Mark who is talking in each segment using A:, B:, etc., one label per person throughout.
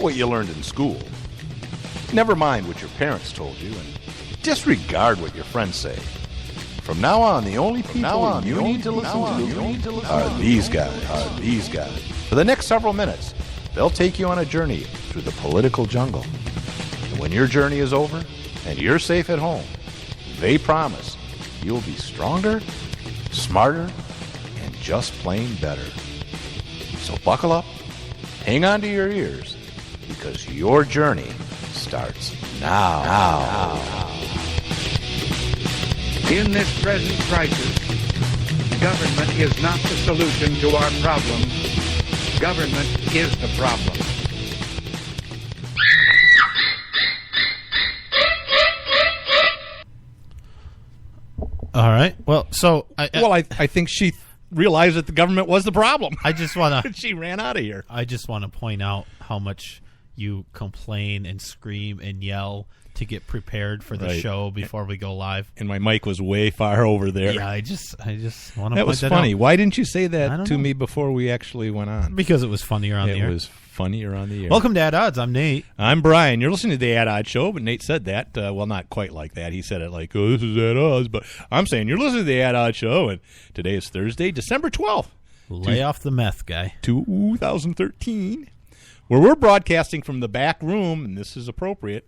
A: Forget what you learned in school. Never mind what your parents told you, and disregard what your friends say. From now on, the only people you need to listen to are these guys. For the next several minutes, they'll take you on a journey through the political jungle. And when your journey is over and you're safe at home, they promise you'll be stronger, smarter, and just plain better. So buckle up, hang on to your ears, because your journey starts now.
B: In this present crisis, government is not the solution to our problems. Government is the problem.
C: All right. Well, so
D: I think she realized that the government was the problem.
C: I just want to.
D: She ran out of here.
C: I just want to point out how much you complain and scream and yell to get prepared for the show before we go live.
D: And my mic was way far over there.
C: Yeah, I just want to point
D: that was
C: that
D: funny.
C: out.
D: Why didn't you say that to me before we actually went on?
C: Because it was funnier on the air.
D: It was funnier on the air.
C: Welcome to At Odds. I'm Nate.
D: I'm Brian. You're listening to the At Odds Show, but Nate said that. Well, not quite like that. He said it like, oh, this is At Odds. But I'm saying you're listening to the At Odds Show, and today is Thursday, December 12th.
C: Lay off the meth, guy.
D: 2013. Where we're broadcasting from the back room, and this is appropriate,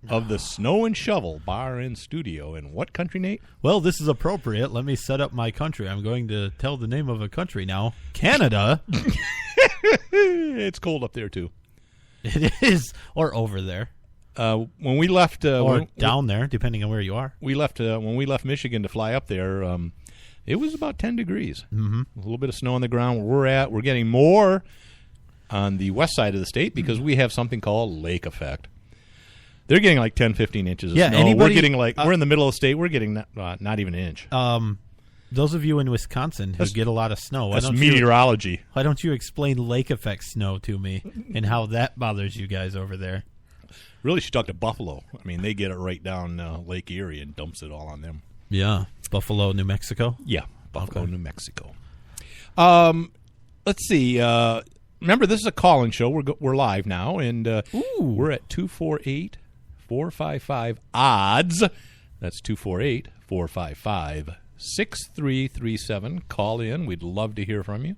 D: of the Snow and Shovel Bar and Studio. In what country, Nate?
C: Well, this is appropriate. Let me set up my country. I'm going to tell the name of a country now. Canada.
D: It's cold up there, too.
C: It is. Or over there.
D: When we left...
C: or down there, depending on where you are.
D: We left when we left Michigan to fly up there, it was about 10 degrees.
C: Mm-hmm.
D: A little bit of snow on the ground where we're at. We're getting more on the west side of the state because we have something called lake effect. They're getting like 10, 15 inches of snow. We're getting like we're in the middle of the state. We're getting not even an inch.
C: Those of you in Wisconsin who get a lot of snow,
D: that's meteorology.
C: Why don't you explain lake effect snow to me and how that bothers you guys over there?
D: Really should talk to Buffalo. I mean, they get it right down Lake Erie and dumps it all on them.
C: Yeah, Buffalo, New Mexico.
D: Yeah, Buffalo, New Mexico. Let's see. Remember, this is a call-in show. We're live now, and we're at 248-455-ODDS. That's 248-455-6337. Call in. We'd love to hear from you.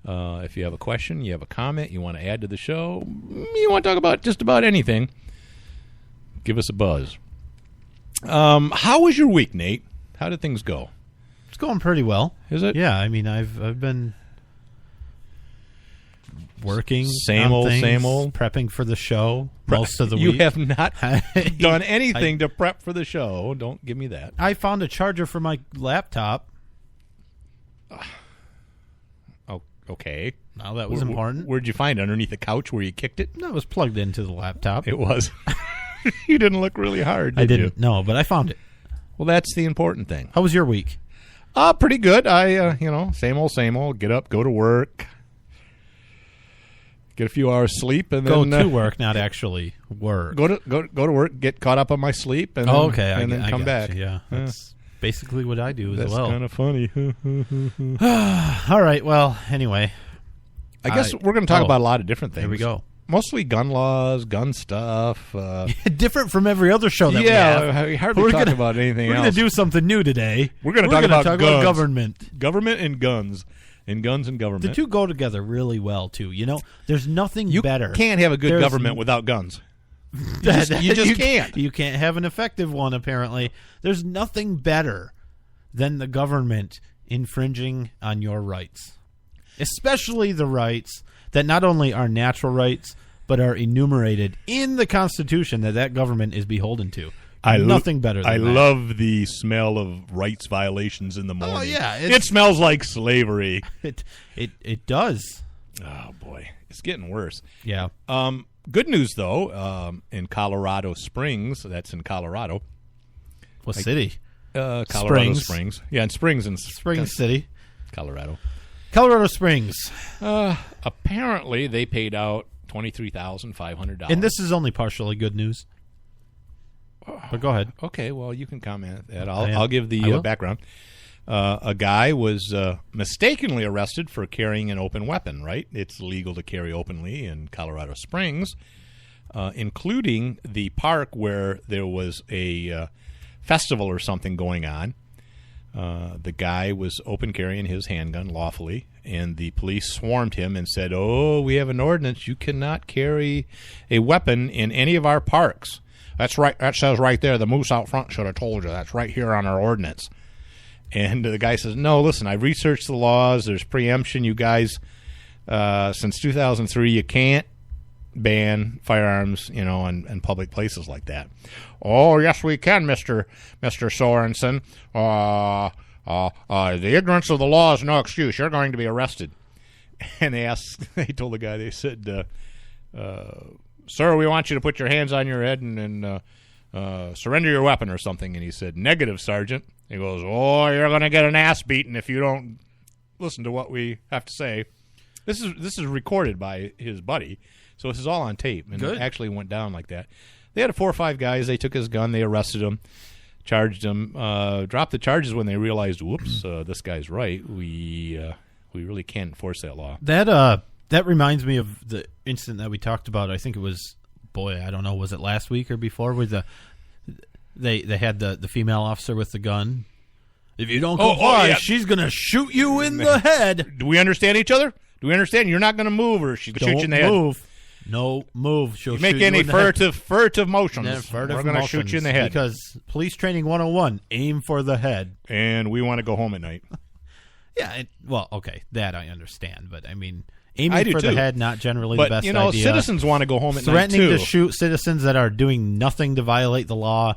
D: If you have a question, you have a comment, you want to add to the show, you want to talk about just about anything, give us a buzz. How was your week, Nate? How did things go?
C: It's going pretty well.
D: Is it?
C: Yeah, I mean, I've been working
D: same old,
C: prepping for the show most of the week.
D: You have not done anything to prep for the show. Don't give me that.
C: I found a charger for my laptop.
D: Okay.
C: Now that was important.
D: Where'd you find it? Underneath the couch where you kicked it?
C: No, it was plugged into the laptop.
D: It was. You didn't look really hard, did
C: I didn't.
D: You?
C: No, but I found it.
D: Well, that's the important thing.
C: How was your week?
D: Pretty good. I, same old. Get up, go to work, get a few hours sleep, and
C: go
D: then
C: to work, not actually work.
D: Go to work, get caught up on my sleep, and then come back.
C: Yeah, that's basically what I do as
D: that's
C: well.
D: That's kind of funny.
C: All right. Well, anyway,
D: I guess we're going to talk about a lot of different things.
C: Here we go.
D: Mostly gun laws, gun stuff.
C: Different from every other show that we have.
D: We hardly talk about anything else.
C: We're going to do something new today.
D: We're going to talk about guns.
C: Government.
D: Government and guns. And guns and government.
C: The two go together really well, too. You know, there's nothing better.
D: You can't have a good government without guns. You just can't.
C: You can't have an effective one, apparently. There's nothing better than the government infringing on your rights. Especially the rights that not only are natural rights, but are enumerated in the Constitution that government is beholden to. Nothing better than that.
D: I love the smell of rights violations in the morning.
C: Oh, yeah.
D: It smells like slavery.
C: It does.
D: Oh, boy. It's getting worse.
C: Yeah.
D: Good news, though, in Colorado Springs. That's in Colorado.
C: What city?
D: Colorado Springs. Yeah, in Springs.
C: Springs City.
D: Colorado
C: Springs.
D: Apparently, they paid out $23,500.
C: And this is only partially good news. But go ahead.
D: Okay, well, you can comment on that. I'll give the background. A guy was mistakenly arrested for carrying an open weapon, right? It's legal to carry openly in Colorado Springs, including the park where there was a festival or something going on. The guy was open carrying his handgun lawfully, and the police swarmed him and said, "Oh, we have an ordinance. You cannot carry a weapon in any of our parks." That's right. That says right there. The moose out front should have told you. That's right here on our ordinance. And the guy says, "No, listen, I've researched the laws. There's preemption. You guys, since 2003, you can't ban firearms, in public places like that." "Oh, yes, we can, Mr. Sorensen. The ignorance of the law is no excuse. You're going to be arrested." And they told the guy, they said, "Sir, we want you to put your hands on your head and surrender your weapon or something." And he said, "Negative, Sergeant." He goes, "Oh, you're going to get an ass beaten if you don't listen to what we have to say." This is recorded by his buddy. So this is all on tape, and
C: Good.
D: It actually went down like that. They had 4 or 5 guys. They took his gun. They arrested him, charged him, dropped the charges when they realized, whoops, this guy's right. We really can't enforce that law.
C: That reminds me of the incident that we talked about. I think it was, I don't know, was it last week or before? With they had the female officer with the gun. If you don't comply, she's going to shoot you in the head.
D: Do we understand each other? Do we understand? You're not going to move, or she's going to shoot you in the head.
C: Don't move. No, move. She'll
D: You make
C: shoot
D: any
C: you in the head.
D: furtive motions,
C: Yeah,
D: we're going to shoot you in the head.
C: Because police training 101, aim for the head.
D: And we want to go home at night.
C: Yeah, okay, that I understand. But, I mean,
D: I
C: aiming
D: do
C: for
D: too.
C: the head, not generally the best idea.
D: Citizens want to go home at night,
C: Threatening
D: too.
C: to shoot citizens that are doing nothing to violate the law,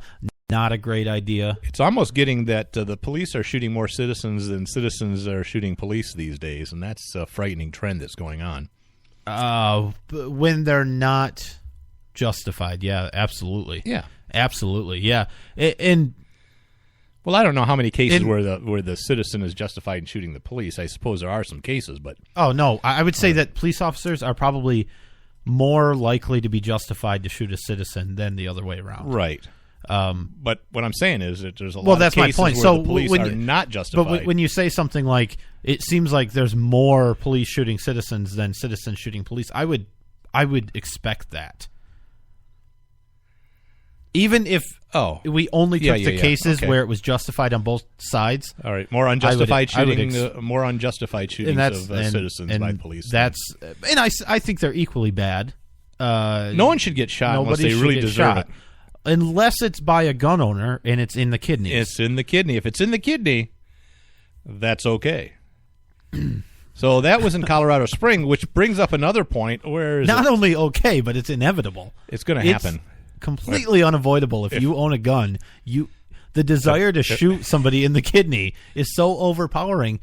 C: not a great idea.
D: It's almost getting that the police are shooting more citizens than citizens are shooting police these days, and that's a frightening trend that's going on.
C: When they're not justified, yeah, absolutely.
D: Yeah.
C: Absolutely, yeah. And
D: well, I don't know how many cases where the citizen is justified in shooting the police. I suppose there are some cases, but
C: no, I would say that police officers are probably more likely to be justified to shoot a citizen than the other way around.
D: right. But what I'm saying is that there's a lot
C: Well,
D: of
C: that's
D: cases
C: my point.
D: where
C: So
D: the police
C: when
D: are not justified.
C: But when you say something like, it seems like there's more police shooting citizens than citizens shooting police, I would expect that. Even if we only took the cases where it was justified on both sides.
D: All right, more unjustified
C: shooting,
D: more unjustified shootings of citizens by police.
C: And I think they're equally bad.
D: No one should get shot unless they really deserve it.
C: Unless it's by a gun owner and it's in the kidneys.
D: It's in the kidney. If it's in the kidney, that's okay. So that was in Colorado Springs, which brings up another point.
C: Not only okay, but it's inevitable.
D: It's going to happen.
C: Completely unavoidable. If you own a gun, the desire to shoot somebody in the kidney is so overpowering,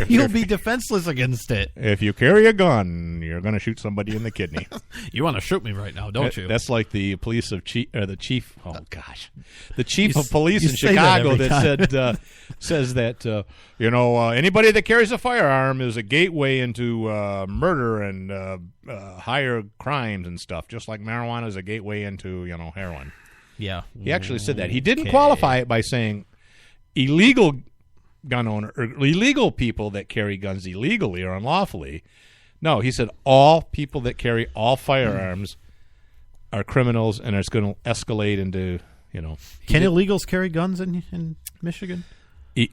C: you'll be defenseless against it.
D: If you carry a gun, you're going to shoot somebody in the kidney.
C: You want to shoot me right now, don't you?
D: That's like the police of the chief. Oh gosh, the chief of police in Chicago that says that anybody that carries a firearm is a gateway into murder and higher crimes and stuff, just like marijuana is a gateway into heroin.
C: Yeah,
D: he actually said that. He didn't qualify it by saying illegal gun owner or illegal people that carry guns illegally or unlawfully. No, he said all people that carry all firearms are criminals, and it's going to escalate into
C: Can illegals carry guns in Michigan?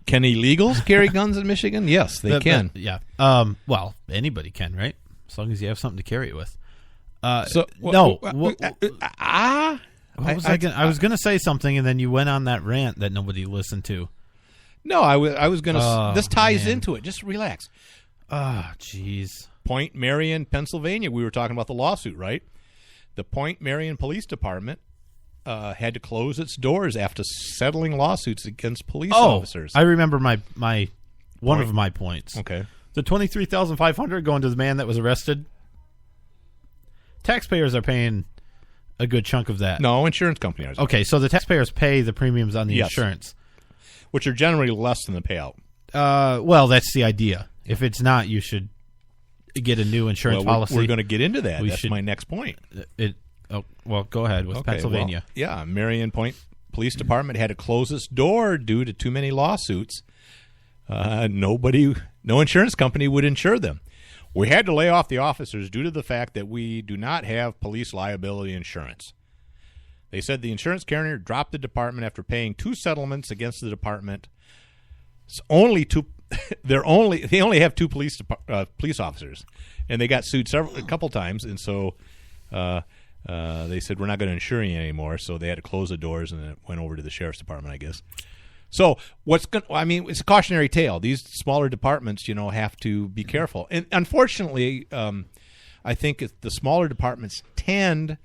D: Can illegals carry guns in Michigan? Yes, they can.
C: Yeah. Well, anybody can, right? As long as you have something to carry it with. I was going to say something, and then you went on that rant that nobody listened to.
D: No, I was going to. This ties into it. Just relax.
C: Jeez.
D: Point Marion, Pennsylvania. We were talking about the lawsuit, right? The Point Marion Police Department had to close its doors after settling lawsuits against police officers.
C: I remember my one of my points.
D: Okay.
C: The $23,500 going to the man that was arrested. Taxpayers are paying a good chunk of that.
D: No, insurance companies.
C: Okay, so the taxpayers pay the premiums on the insurance,
D: which are generally less than the payout.
C: Well, that's the idea. If it's not, you should get a new insurance policy.
D: We're going to get into that. That's my next point.
C: Go ahead with Pennsylvania.
D: Marion Point Police Department had to close its door due to too many lawsuits no insurance company would insure them. We had to lay off the officers due to the fact that we do not have police liability insurance. They said the insurance carrier dropped the department after paying 2 settlements against the department. It's only two. They only have 2 police officers, and they got sued a couple times, and so they said we're not going to insure you anymore. So they had to close the doors, and it went over to the sheriff's department, I guess. So it's a cautionary tale. These smaller departments, have to be careful, and unfortunately, I think the smaller departments tend,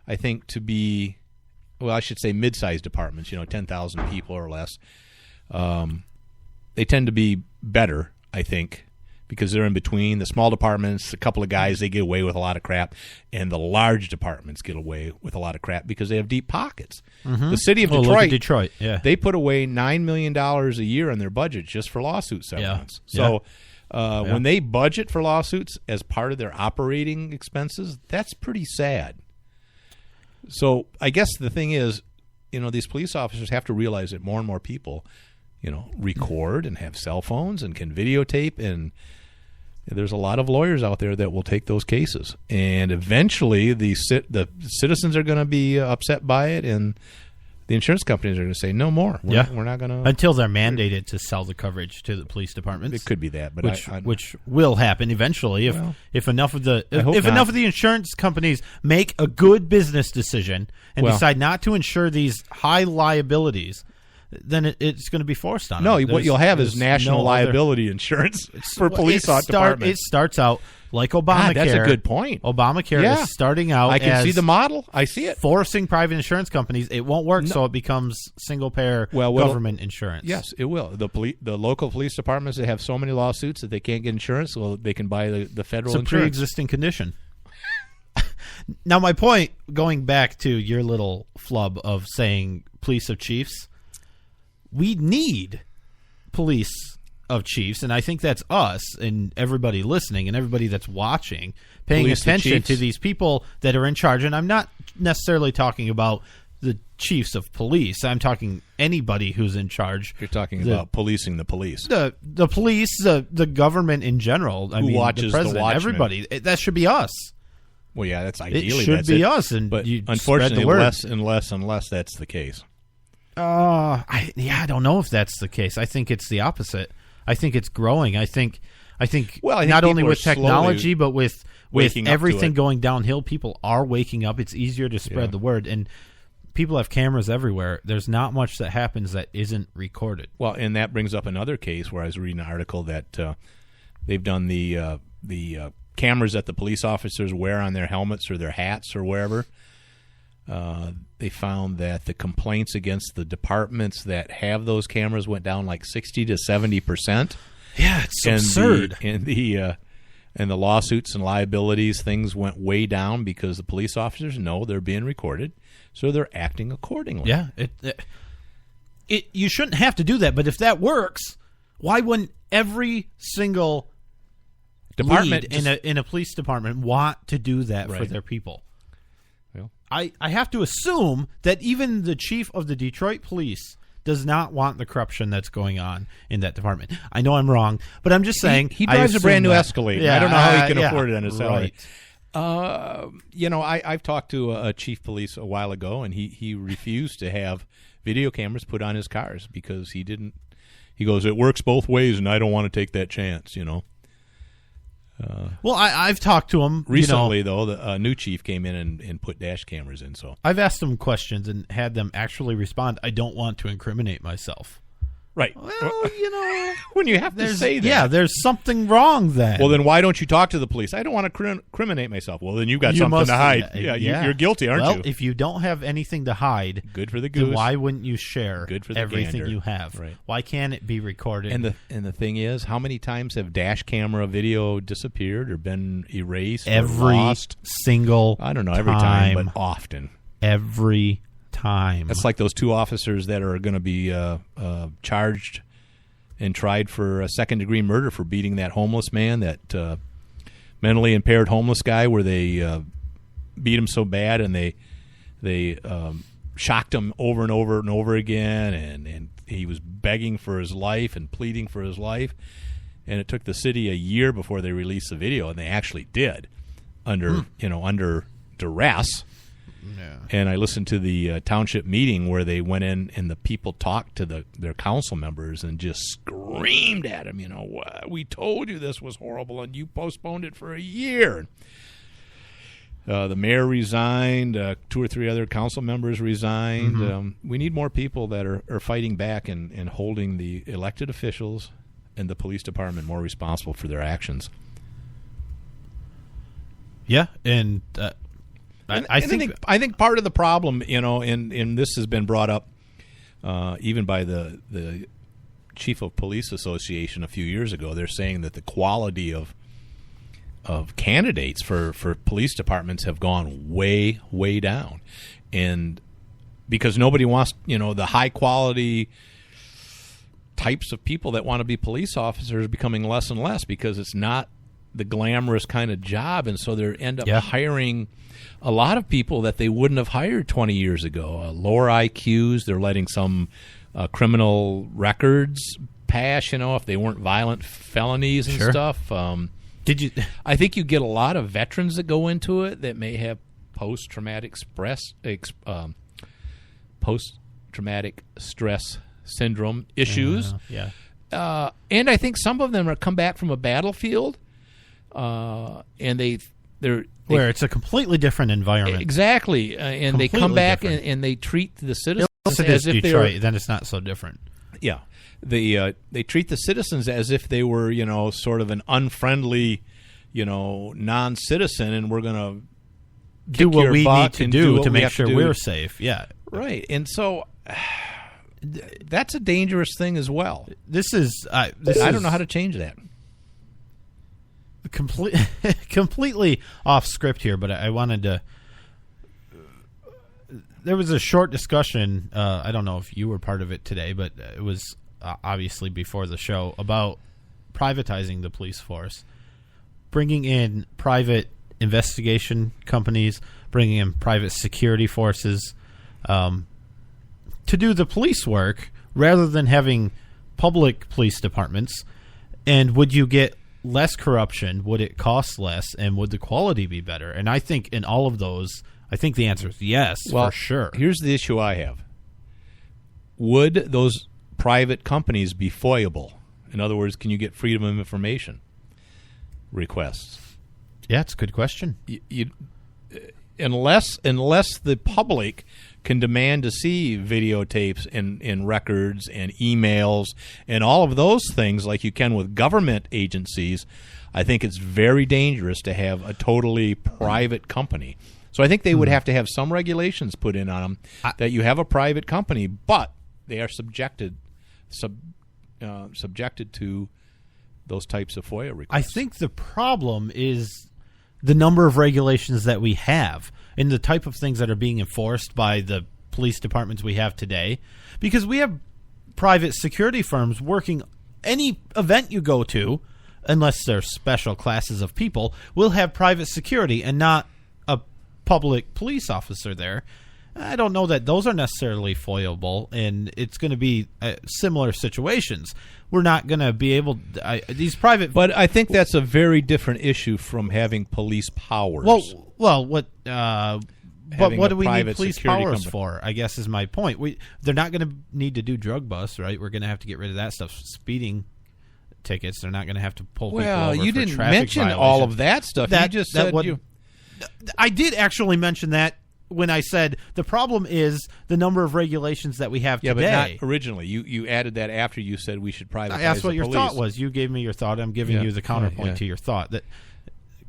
D: to be. Well, I should say mid-sized departments, 10,000 people or less. They tend to be better, I think, because they're in between. The small departments, a couple of guys, they get away with a lot of crap, and the large departments get away with a lot of crap because they have deep pockets. Mm-hmm. The city of
C: Detroit, yeah.
D: They put away $9 million a year in their budget just for lawsuit settlements. Yeah. So when they budget for lawsuits as part of their operating expenses, that's pretty sad. So I guess the thing is, these police officers have to realize that more and more people, record and have cell phones and can videotape, and there's a lot of lawyers out there that will take those cases. And eventually the citizens are going to be upset by it, and the insurance companies are going to say, no more. We're not going to.
C: Until they're mandated to sell the coverage to the police departments.
D: It could be that, but
C: which will happen eventually if enough of the enough of the insurance companies make a good business decision and decide not to insure these high liabilities. Then it's going to be forced on them.
D: What you'll have is national liability insurance for police departments.
C: It starts out like Obamacare.
D: That's a good point.
C: Obamacare is starting out.
D: I can see the model. I see it.
C: Forcing private insurance companies. It won't work, so it becomes single-payer government insurance.
D: Yes, it will. The local police departments that have so many lawsuits that they can't get insurance, well, they can buy the federal insurance.
C: It's a pre-existing condition. Now, my point, going back to your little flub of saying police of chiefs, we need police of chiefs, and I think that's us and everybody listening and everybody that's watching, paying
D: police
C: attention to these people that are in charge. And I'm not necessarily talking about the chiefs of police. I'm talking anybody who's in charge.
D: You're talking about policing the police.
C: The police, the government in general.
D: Who watches the watchmen.
C: Everybody. That should be us.
D: Well, yeah, that's ideally.
C: It should be us, but
D: unfortunately, less and less that's the case.
C: I don't know if that's the case. I think it's the opposite. I think it's growing. I think not only with technology, but with everything going downhill, people are waking up. It's easier to spread the word, and people have cameras everywhere. There's not much that happens that isn't recorded.
D: Well, and that brings up another case where I was reading an article that they've done the cameras that the police officers wear on their helmets or their hats or wherever. They found that the complaints against the departments that have those cameras went down like 60 to 70%.
C: Yeah, it's absurd.
D: And the lawsuits and liabilities, things went way down because the police officers know they're being recorded, so they're acting accordingly.
C: Yeah, you shouldn't have to do that, but if that works, why wouldn't every single department in a police department want to do that for their people? I have to assume that even the chief of the Detroit police does not want the corruption that's going on in that department. I know I'm wrong, but I'm just saying.
D: He drives a brand new Escalade. Yeah, I don't know how he can afford it on his salary.
C: Right.
D: I've talked to a chief police a while ago, and he refused to have video cameras put on his cars because he didn't. He goes, it works both ways, and I don't want to take that chance,
C: Well, I've talked to him
D: recently. Though the new chief came in and put dash cameras in. So
C: I've asked them questions and had them actually respond. I don't want to incriminate myself.
D: Right.
C: Well,
D: when you have to say that.
C: Yeah, there's something wrong then.
D: Well, then why don't you talk to the police? I don't want to incriminate myself. Well, then you've got something to hide. You're guilty, aren't you?
C: Well, if you don't have anything to hide,
D: good for the goose.
C: Then why wouldn't you share everything
D: gander.
C: You have?
D: Right.
C: Why can't it be recorded?
D: And the thing is, how many times have dash camera video disappeared or been erased
C: every
D: or lost?
C: Single
D: I don't know, every time, but often.
C: Every time.
D: That's like those 2 officers that are going to be charged and tried for a second-degree murder for beating that homeless man, that mentally impaired homeless guy, where they beat him so bad and they shocked him over and over and over again, and he was begging for his life and pleading for his life. And it took the city a year before they released the video, and they actually did under duress.
C: Yeah.
D: And I listened to the township meeting where they went in and the people talked to their council members and just screamed at them, we told you this was horrible and you postponed it for a year. The mayor resigned. 2 or 3 other council members resigned.
C: Mm-hmm.
D: We need more people that are fighting back and holding the elected officials and the police department more responsible for their actions.
C: Yeah, and I
D: think part of the problem, and this has been brought up even by the Chief of Police Association a few years ago. They're saying that the quality of candidates for police departments have gone way, way down. And because nobody wants, the high quality types of people that want to be police officers are becoming less and less because it's not the glamorous kind of job. And so they end up hiring a lot of people that they wouldn't have hired 20 years ago. Lower IQs, they're letting some criminal records pass, if they weren't violent felonies and stuff. I think you get a lot of veterans that go into it that may have post-traumatic stress syndrome issues. And I think some of them come back from a battlefield, and they're
C: where it's a completely different environment.
D: Exactly, and they come back and they treat the citizens as if
C: Detroit, then it's not so different.
D: Yeah. They treat the citizens as if they were, sort of an unfriendly, non-citizen, and we're going to
C: do what we need to do to make sure we're safe. Yeah.
D: Right. And so that's a dangerous thing as well.
C: This is
D: I don't know how to change that.
C: Completely off script here, but I wanted to. There was a short discussion. I don't know if you were part of it today, but it was obviously before the show about privatizing the police force, bringing in private investigation companies, bringing in private security forces to do the police work rather than having public police departments. And would you get less corruption? Would it cost less? And would the quality be better? And I think in all of those, I think the answer is yes, for sure.
D: Here's the issue I have. Would those private companies be FOIAble? In other words, can you get freedom of information requests?
C: Yeah, it's a good question.
D: Unless the public can demand to see videotapes and records and emails and all of those things like you can with government agencies, I think it's very dangerous to have a totally private company. So I think they would have to have some regulations put in on them that you have a private company, but they are subjected to those types of FOIA requests.
C: I think the problem is the number of regulations that we have and the type of things that are being enforced by the police departments we have today, because we have private security firms working any event you go to, unless they're special classes of people, will have private security and not a public police officer there. I don't know that those are necessarily FOIAble, and it's going to be similar situations. We're not going to be able these private.
D: But I think that's a very different issue from having police powers.
C: Well, what do we need police powers for? I guess is my point. They're not going to need to do drug busts, right? We're going to have to get rid of that stuff. Speeding tickets. They're not going to have to pull people over.
D: Well, you
C: for
D: didn't
C: traffic
D: mention
C: violations.
D: all of that stuff. You just said
C: I did actually mention that when I said the problem is the number of regulations that we have today.
D: Yeah, but not originally. You added that after you said we should privatize the police.
C: I asked what your thought was. You gave me your thought. I'm giving you the counterpoint to your thought. That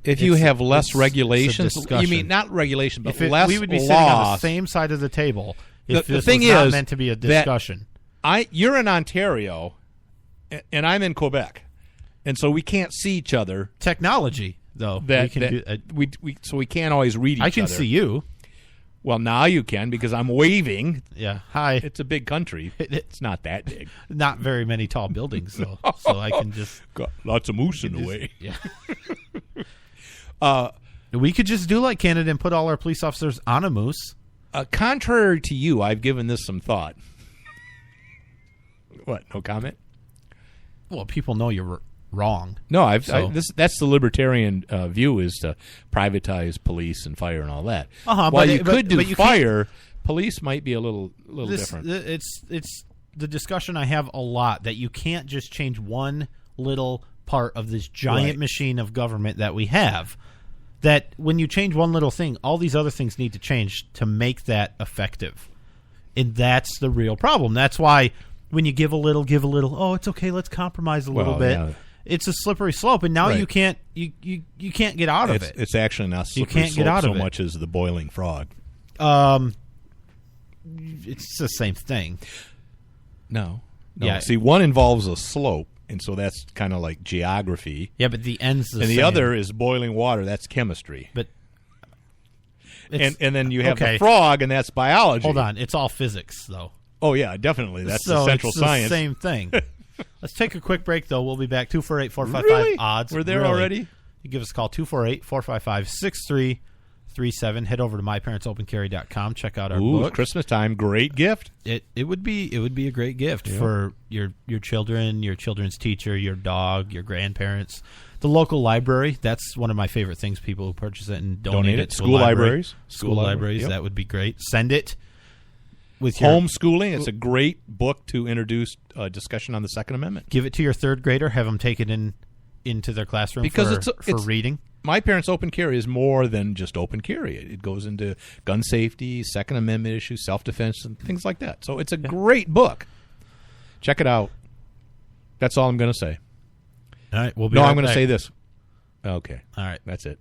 D: if you have less regulations, you mean not regulation, but less
C: we would be
D: laws.
C: sitting on the same side of the table if
D: the
C: this
D: thing
C: was not
D: is
C: meant to be a discussion.
D: You're in Ontario, and I'm in Quebec, and so we can't see each other.
C: Technology, though,
D: so we can't always read each other.
C: I can see you.
D: Well, now you can because I'm waving.
C: Yeah, hi.
D: It's a big country. It's not that big.
C: Not very many tall buildings, though, so I can just
D: got lots of moose in the way.
C: Yeah. We could just do like Canada and put all our police officers on a moose.
D: contrary to you, I've given this some thought. What? No comment?
C: Well, people know you're wrong.
D: No, that's the libertarian view, is to privatize police and fire and all that. While you could do fire, police might be a little different.
C: It's the discussion I have a lot, that you can't just change one little part of this giant machine of government that we have. That when you change one little thing, all these other things need to change to make that effective. And that's the real problem. That's why when you give a little, oh, it's okay, let's compromise a little bit. Yeah. It's a slippery slope, and now you can't get out of it.
D: It's actually not slippery slope so much as the boiling frog.
C: It's the same thing.
D: No. Yeah. See, one involves a slope, and so that's kind of like geography.
C: Yeah, but the end's the same.
D: And the other is boiling water. That's chemistry.
C: But
D: and then you have the frog, and that's biology.
C: Hold on. It's all physics, though.
D: Oh, yeah, definitely. That's the central science.
C: It's the same thing. Let's take a quick break, though. We'll be back. 248-455
D: really?
C: odds.
D: We're there already?
C: You give us a call, 248-455-6337. Head over to myparentsopencarry.com. Check out our book.
D: Christmas time, great gift.
C: It would be a great gift for your children, your children's teacher, your dog, your grandparents. The local library, that's one of my favorite things. People who purchase it and donate it to
D: School libraries.
C: School libraries, that would be great. Send it. With
D: homeschooling, it's a great book to introduce discussion on the Second Amendment.
C: Give it to your third grader. Have them take it into their classroom
D: because
C: for reading.
D: My Parents' Open Carry is more than just open carry. It goes into gun safety, Second Amendment issues, self-defense, and things like that. So it's a great book. Check it out. That's all I'm going to say.
C: All right, we'll be right
D: I'm going to
C: back.
D: say this. Okay.
C: All right.
D: That's it.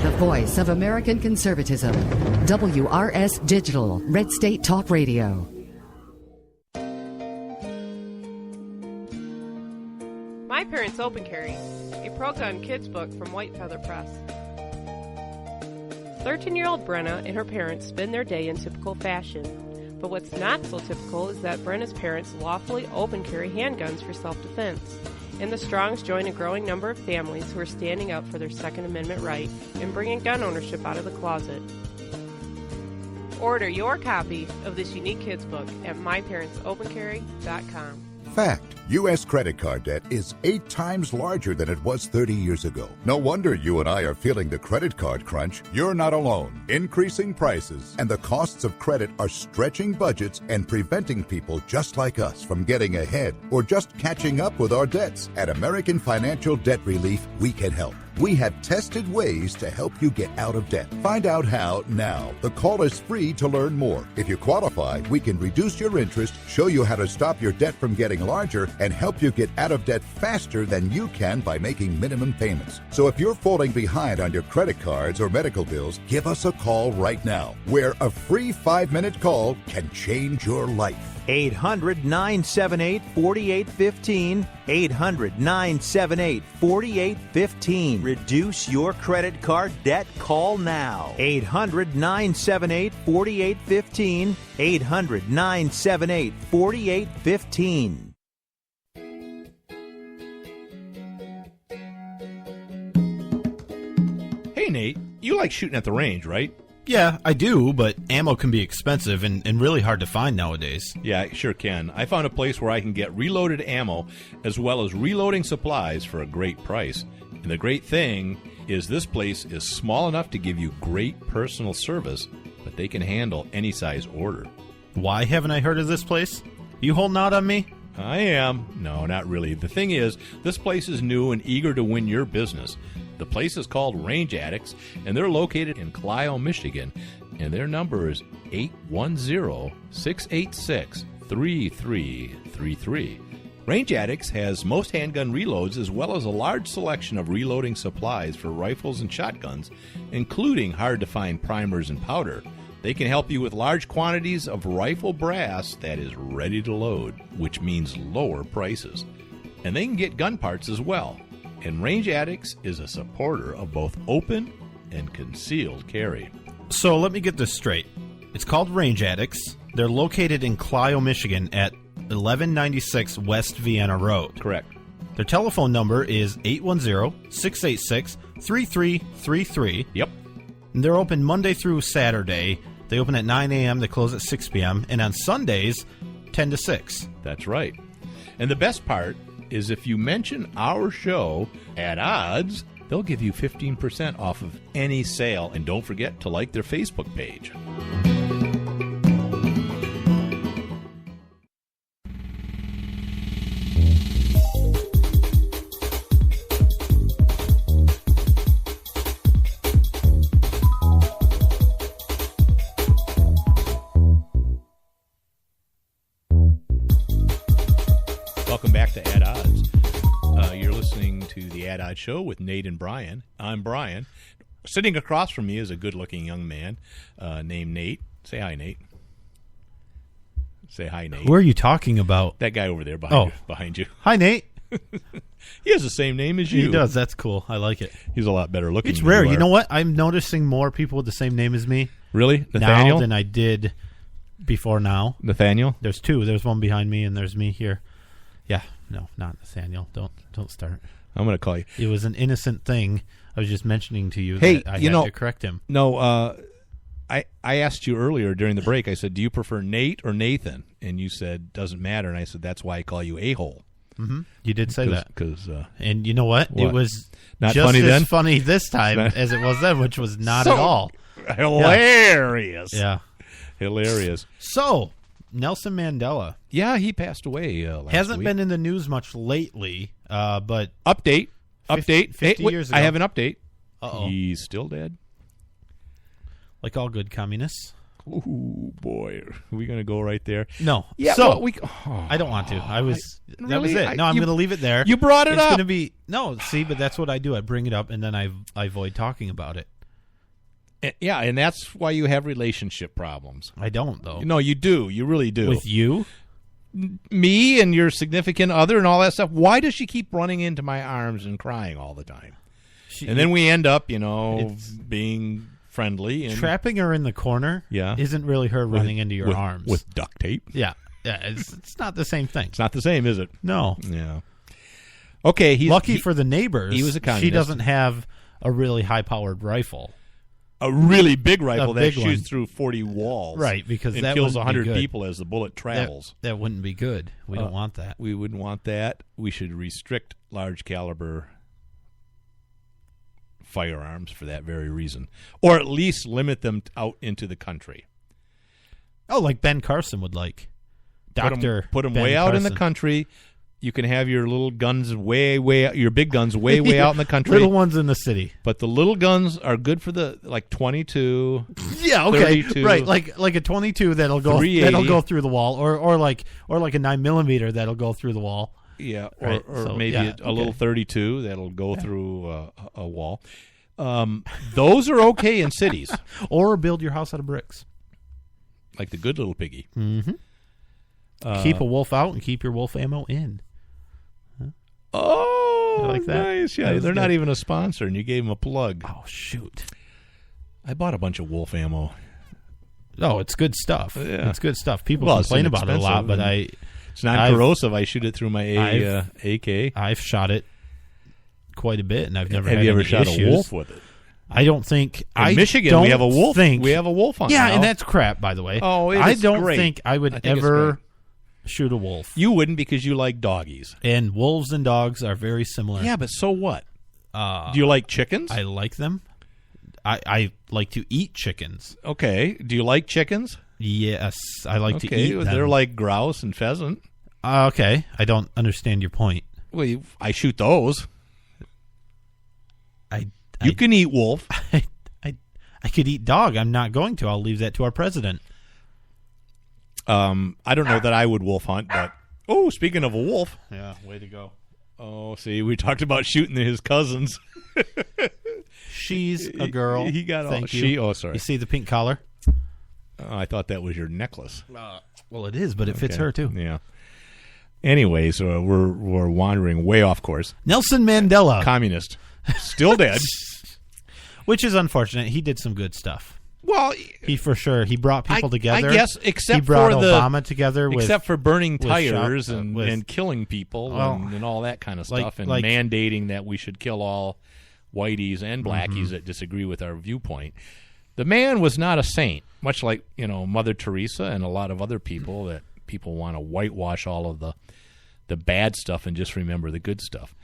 E: The voice of American conservatism. WRS Digital, Red State Talk Radio.
F: My Parents' Open Carry, a pro-gun kids book from White Feather Press. 13-year-old Brenna and her parents spend their day in typical fashion. But what's not so typical is that Brenna's parents lawfully open carry handguns for self-defense. And the Strongs join a growing number of families who are standing up for their Second Amendment right and bringing gun ownership out of the closet. Order your copy of this unique kids book at myparentsopencarry.com.
G: Fact. U.S. credit card debt is 8 times larger than it was 30 years ago. No wonder you and I are feeling the credit card crunch. You're not alone. Increasing prices and the costs of credit are stretching budgets and preventing people just like us from getting ahead or just catching up with our debts. At American Financial Debt Relief, we can help. We have tested ways to help you get out of debt. Find out how now. The call is free to learn more. If you qualify, we can reduce your interest, show you how to stop your debt from getting larger, and help you get out of debt faster than you can by making minimum payments. So if you're falling behind on your credit cards or medical bills, give us a call right now, where a free 5-minute call can change your life.
H: 800-978-4815. 800-978-4815. Reduce your credit card debt. Call now. 800-978-4815. 800-978-4815.
D: Hey, Nate, you like shooting at the range, right?
C: Yeah, I do, but ammo can be expensive and really hard to find nowadays.
D: Yeah, it sure can. I found a place where I can get reloaded ammo as well as reloading supplies for a great price. And the great thing is this place is small enough to give you great personal service, but they can handle any size order.
C: Why haven't I heard of this place? You holding out on me?
D: I am. No, not really. The thing is, this place is new and eager to win your business. The place is called Range Addicts, and they're located in Clio, Michigan, and their number is 810-686-3333. Range Addicts has most handgun reloads as well as a large selection of reloading supplies for rifles and shotguns, including hard-to-find primers and powder. They can help you with large quantities of rifle brass that is ready to load, which means lower prices. And they can get gun parts as well. And Range Addicts is a supporter of both open and concealed carry.
C: So let me get this straight. It's called Range Addicts. They're located in Clio, Michigan at 1196 West Vienna Road.
D: Correct.
C: Their telephone number is 810-686-3333.
D: Yep.
C: And they're open Monday through Saturday, They open at 9 a.m., they close at 6 p.m., and on Sundays, 10 to 6.
D: That's right. And the best part is if you mention our show at odds, they'll give you 15% off of any sale. And don't forget to like their Facebook page. Welcome back to At Odds. You're listening to the At Odds Show with Nate and Brian. I'm Brian. Sitting across from me is a good-looking young man named Nate. Say hi, Nate. Say hi, Nate.
C: Who are you talking about?
D: That guy over there behind you.
C: Hi, Nate.
D: He has the same name as you.
C: He does. That's cool. I like it.
D: He's a lot better looking.
C: It's
D: than
C: rare.
D: you
C: You
D: are.
C: know what? I'm noticing more people with the same name as me
D: Really? Nathaniel?
C: now than I did before now.
D: Nathaniel?
C: There's two. There's one behind me, and there's me here. Yeah. No, not Nathaniel. Don't start.
D: I'm going to call you.
C: It was an innocent thing. I was just mentioning to you
D: Hey,
C: that I
D: you
C: had
D: know-
C: to correct him.
D: No, I asked you earlier during the break, I said, do you prefer Nate or Nathan? And you said, doesn't matter. And I said, that's why I call you a-hole.
C: Mm-hmm. You did say that.
D: Because
C: And you know what?
D: What?
C: It was
D: Not
C: just
D: funny
C: as
D: then?
C: funny this time
D: Not-
C: as it was then, which was not
D: So
C: at all.
D: hilarious.
C: Yeah.
D: Hilarious.
C: So, Nelson Mandela
D: Yeah, he passed away last
C: hasn't
D: week.
C: been in the news much lately, but
D: Update.
C: 50
D: Wait,
C: years
D: I
C: ago.
D: have an update.
C: Uh-oh.
D: He's still dead.
C: like all good communists.
D: Ooh, boy. Are we going to go right there?
C: No.
D: Yeah,
C: so,
D: well,
C: I don't want to. That was
D: really?
C: it. No, I'm
D: You-
C: going to leave it there.
D: You brought it
C: It's
D: up.
C: going to be no. See, but that's what I do. I bring it up and then I avoid talking about it.
D: Yeah, and that's why you have relationship problems.
C: I don't though.
D: No, you do. You really do.
C: With you,
D: Me and your significant other and all that stuff. Why does she keep running into my arms and crying all the time? And then we end up,
C: It's-
D: being friendly and
C: trapping her in the corner.
D: Yeah.
C: isn't really her running into your arms
D: with duct tape.
C: Yeah, it's not the same thing.
D: It's not the same, is it?
C: No.
D: Yeah. Okay, he's
C: Lucky for the neighbors,
D: he was a communist.
C: She doesn't have a really high-powered rifle.
D: a really big rifle that
C: big
D: shoots
C: one.
D: through 40 walls.
C: Right, because
D: and
C: that
D: kills
C: wouldn't be
D: 100
C: good.
D: people as the bullet travels.
C: That wouldn't be good. We don't want that.
D: We wouldn't want that. We should restrict large caliber firearms for that very reason, or at least limit them out into the country.
C: Oh, like Ben Carson would like. Doctor,
D: put them
C: Ben
D: way out in the
C: Carson.
D: country. You can have your little guns way your big guns way out in the country.
C: Little ones in the city.
D: But the little guns are good for the like 22.
C: Yeah, okay,
D: 32,
C: right. Like a 22 that'll go
D: 380.
C: through the wall, or like a 9mm that'll go through the wall.
D: Yeah, or,
C: Right,
D: or
C: so,
D: maybe
C: yeah,
D: a little
C: okay.
D: 32 that'll go through a wall. Those are okay in cities,
C: Or build your house out of bricks.
D: like the good little piggy.
C: Keep a wolf out and keep your wolf ammo in.
D: Oh,
C: You like that?
D: nice. Yeah,
C: That was
D: they're not
C: good.
D: even a sponsor, and you gave them a plug.
C: Oh shoot!
D: I bought a bunch of wolf ammo.
C: Oh, it's good stuff.
D: Yeah.
C: It's good stuff. People
D: Well, it's
C: complain about it a lot,
D: inexpensive
C: but
D: and- It's not corrosive. I shoot it through my AK.
C: I've shot it quite a bit, and I've never
D: Have
C: had
D: you ever
C: any
D: shot
C: issues.
D: a wolf with it?
C: I don't think.
D: In Michigan, we have a wolf. We have a wolf hunt.
C: Yeah,
D: now.
C: and that's crap, by the way.
D: Oh, it
C: I
D: is
C: don't
D: great.
C: think I would
D: I think it's
C: ever
D: great.
C: shoot a wolf.
D: You wouldn't because you like doggies.
C: And wolves and dogs are very similar.
D: Yeah, but so what?
C: Do
D: Do you like chickens?
C: I like them. I like to eat chickens.
D: Okay. Do you like chickens?
C: Yes, I like to eat them.
D: They're like grouse and pheasant.
C: Okay, I don't understand your point.
D: Well, I shoot those.
C: I
D: You can eat wolf.
C: I could eat dog. I'm not going to. I'll leave that to our president.
D: I don't know that I would wolf hunt, but speaking of a wolf.
C: Yeah, way to go.
D: Oh, see, we talked about shooting his cousins.
C: She's a girl.
D: He got all
C: Thank you.
D: she. Oh, sorry.
C: You see the pink collar?
D: I thought that was your necklace.
C: Well, it is, but it fits
D: Okay.
C: her too.
D: Yeah. Anyways, we're wandering way off course.
C: Nelson Mandela,
D: Communist, still dead.
C: which is unfortunate. He did some good stuff.
D: Well,
C: He for sure. He brought people together.
D: I guess, except
C: he brought
D: for
C: Obama together.
D: except for burning
C: with
D: tires
C: shop-
D: and,
C: with-
D: and killing people
C: Well,
D: and all that kind of
C: like-
D: stuff, and
C: like-
D: mandating that we should kill all whiteys and blackies
C: Mm-hmm.
D: that disagree with our viewpoint. The man was not a saint. much like Mother Teresa and a lot of other people that people want to whitewash all of the bad stuff and just remember the good stuff.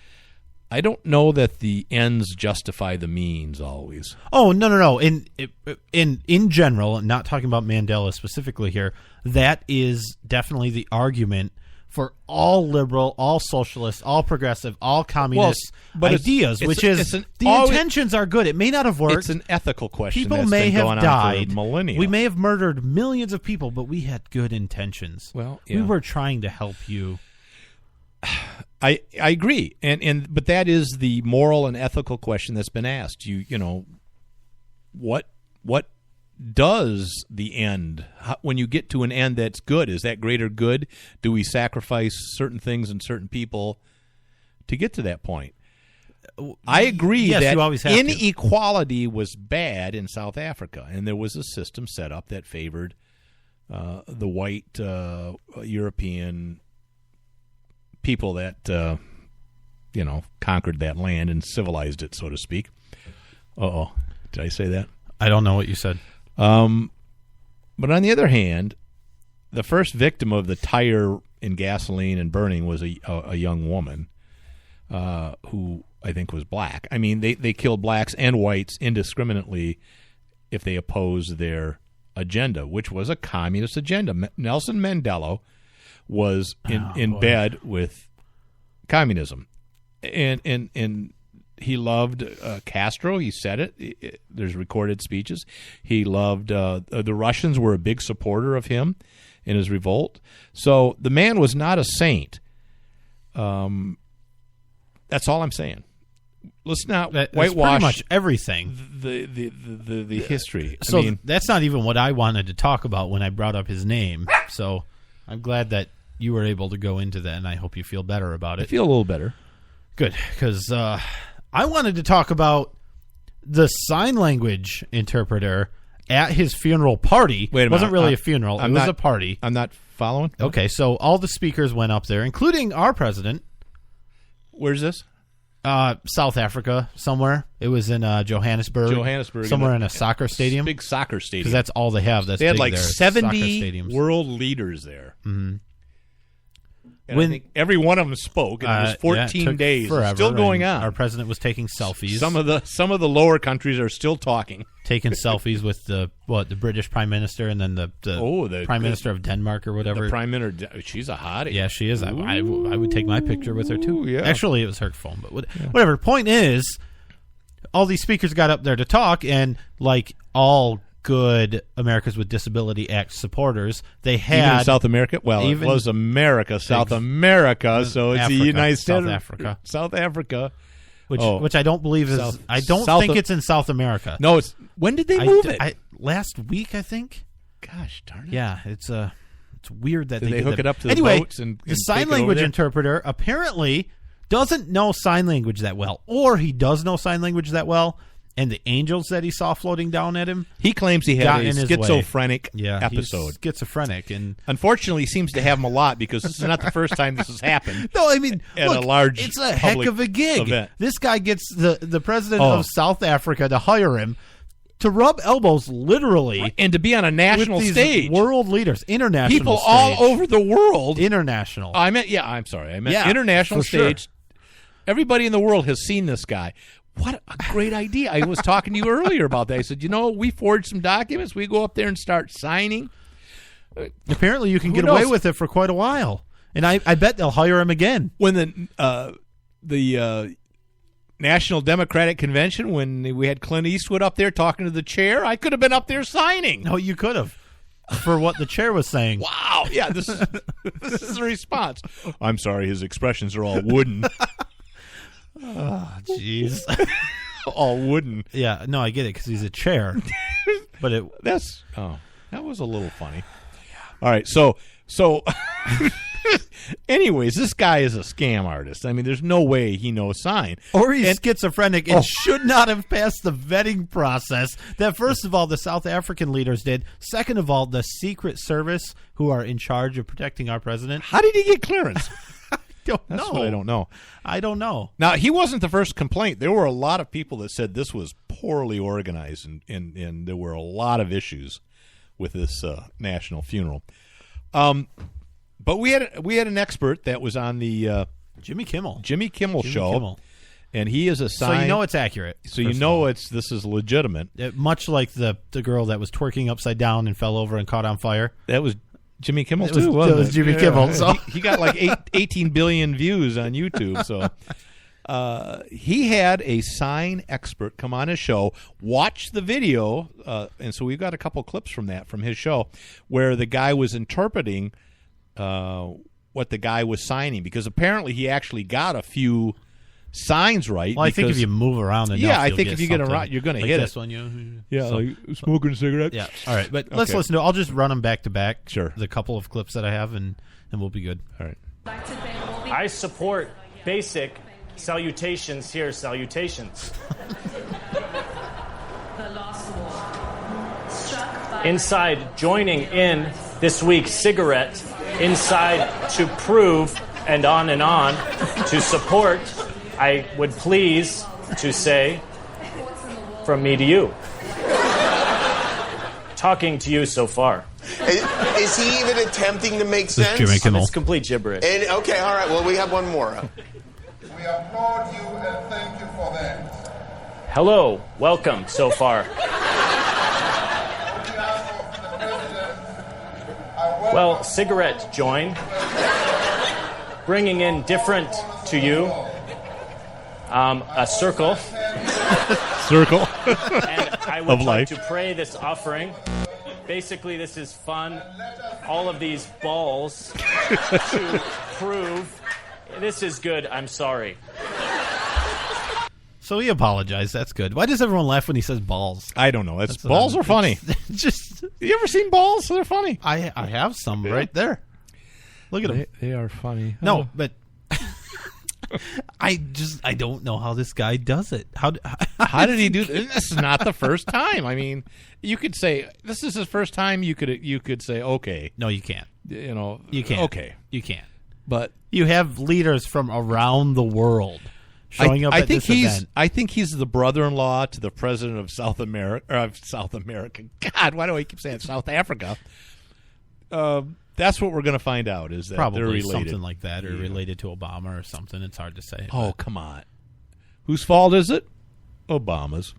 D: I don't know that the ends justify the means always.
C: Oh, no. In general, not talking about Mandela specifically here, that is definitely the argument for all liberal, all socialist, all progressive, all communist ideas, intentions are good. It may not have worked.
D: It's an ethical question.
C: People
D: that's
C: may
D: been
C: have
D: going
C: died.
D: on for millennia.
C: We may have murdered millions of people, but we had good intentions.
D: Well,
C: we were trying to help you.
D: I agree, but that is the moral and ethical question that's been asked. What does the end, when you get to an end that's good, is that greater good? Do we sacrifice certain things and certain people to get to that point? I agree that inequality was bad in South Africa, and there was a system set up that favored the white European people that conquered that land and civilized it, so to speak. Did I say that?
C: I don't know what you said.
D: But on the other hand, the first victim of the tire in gasoline and burning was a young woman who I think was black. I mean, they killed blacks and whites indiscriminately if they opposed their agenda, which was a communist agenda. Nelson Mandela was in bed with communism, and he loved Castro. He said it. There's recorded speeches. He loved the Russians were a big supporter of him in his revolt. So the man was not a saint. That's all I'm saying. Let's not whitewash
C: pretty much everything.
D: The history.
C: So I mean, that's not even what I wanted to talk about when I brought up his name. So I'm glad that you were able to go into that, and I hope you feel better about it.
D: I feel a little better.
C: Good, because I wanted to talk about the sign language interpreter at his funeral party.
D: Wait a minute.
C: It wasn't really a funeral. It was a party.
D: I'm not following.
C: Okay, so all the speakers went up there, including our president.
D: Where's this?
C: South Africa, somewhere. It was in Johannesburg. Somewhere in a soccer stadium.
D: Big soccer stadium.
C: Because that's all they have.
D: They had like
C: there.
D: 70 world leaders there.
C: Mm-hmm.
D: And I think every one of them spoke, and it was 14 days. It's still going on.
C: Our president was taking selfies.
D: Some of the lower countries are still talking.
C: Taking selfies with the British Prime Minister and then the Prime Minister of Denmark or whatever.
D: The Prime Minister, she's a hottie.
C: Yeah, she is. I would take my picture with her too.
D: Yeah.
C: Actually, it was her phone, but whatever. Point is, all these speakers got up there to talk, and like all good Americans with Disability Act supporters, they had
D: even in South America. Well, it was America, South America, so it's the United States, South Africa,
C: which I don't believe is. I don't think it's in South America.
D: No, it's. When did they move it?
C: Last week, I think.
D: Gosh darn it!
C: Yeah, it's weird that
D: they hook it up to
C: the
D: boats and
C: the sign language interpreter apparently doesn't know sign language that well, or he does know sign language that well. And the angels that he saw floating down at him,
D: he claims he had a schizophrenic episode.
C: He's schizophrenic, and
D: unfortunately, he seems to have them a lot because this is not the first time this has happened.
C: No, I mean,
D: a large,
C: it's a heck of a gig.
D: Event.
C: This guy gets the president of South Africa to hire him to rub elbows, literally,
D: and to be on a national
C: with these
D: stage.
C: World leaders, international
D: people
C: stage.
D: all over the world.
C: International.
D: I meant international stage.
C: Sure.
D: Everybody in the world has seen this guy. What a great idea. I was talking to you earlier about that. I said, we forged some documents. We go up there and start signing.
C: Apparently you can get away with it for quite a while. And I bet they'll hire him again.
D: When the National Democratic Convention, when we had Clint Eastwood up there talking to the chair, I could have been up there signing.
C: No, you could have. For what the chair was saying.
D: Wow. Yeah, this is the response. I'm sorry, his expressions are all wooden.
C: Oh, jeez.
D: All wooden.
C: Yeah, no, I get it because he's a chair. But
D: that was a little funny. All right, so anyways, this guy is a scam artist. I mean, there's no way he knows sign.
C: Or he's schizophrenic and should not have passed the vetting process that, first of all, the South African leaders did. Second of all, the Secret Service, who are in charge of protecting our president.
D: How did he get clearance?
C: That's
D: what I don't know.
C: I don't know.
D: Now, he wasn't the first complaint. There were a lot of people that said this was poorly organized, and there were a lot of issues with this national funeral. But we had an expert that was on the
C: Jimmy Kimmel
D: show.
C: Kimmel.
D: And he is a sign.
C: So you know it's accurate.
D: So you know this is legitimate.
C: Much like the girl that was twerking upside down and fell over and caught on fire.
D: That was Jimmy Kimmel
C: It
D: too.
C: was Jimmy Kimmel. So
D: he got like 18 billion views on YouTube. So he had a sign expert come on his show, watch the video, and so we've got a couple clips from his show where the guy was interpreting what the guy was signing, because apparently he actually got a few signs right.
C: Well, I think if you move around enough,
D: I think if you get around, you're going to hit
C: this
D: it.
C: One,
D: like smoking cigarettes.
C: Yeah. All right, but let's listen to. I'll just run them back to back.
D: Sure.
C: The couple of clips that I have, and we'll be good.
D: All right.
I: I support basic salutations here. Salutations. Inside, joining in this week's cigarette. Inside to prove, and on, to support. I would please to say, from me to you. Talking to you so far.
J: Is he even attempting to make sense?
C: Jimmy Kimmel.
I: It's complete gibberish.
J: And, okay, all right. Well, we have one more.
K: We applaud you and thank you for that.
I: Hello, welcome so far. Well, cigarette join. Bringing in different to you. A circle.
D: Circle.
I: And I would
D: Of
I: like
D: life.
I: to pray this offering. Basically, this is fun. All of these balls to prove this is good. I'm sorry.
C: So he apologized. That's good. Why does everyone laugh when he says balls?
D: I don't know. Balls are funny.
C: Just
D: you ever seen balls? They're funny.
C: I have some right there. Look at them.
D: They are funny.
C: No, but I don't know how this guy does it. How
D: did he do this? This is not the first time. I mean, you could say this is his first time. You could say okay.
C: No, you can't.
D: You
C: can't.
D: Okay,
C: you can't.
D: But
C: you have leaders from around the world showing up at this event.
D: I think he's the brother-in-law to the president of South America. God, why do I keep saying South Africa? That's what we're going to find out. Is that
C: probably
D: they're related.
C: Something like that, or related to Obama or something? It's hard to say.
D: Oh, come on. Whose fault is it? Obama's.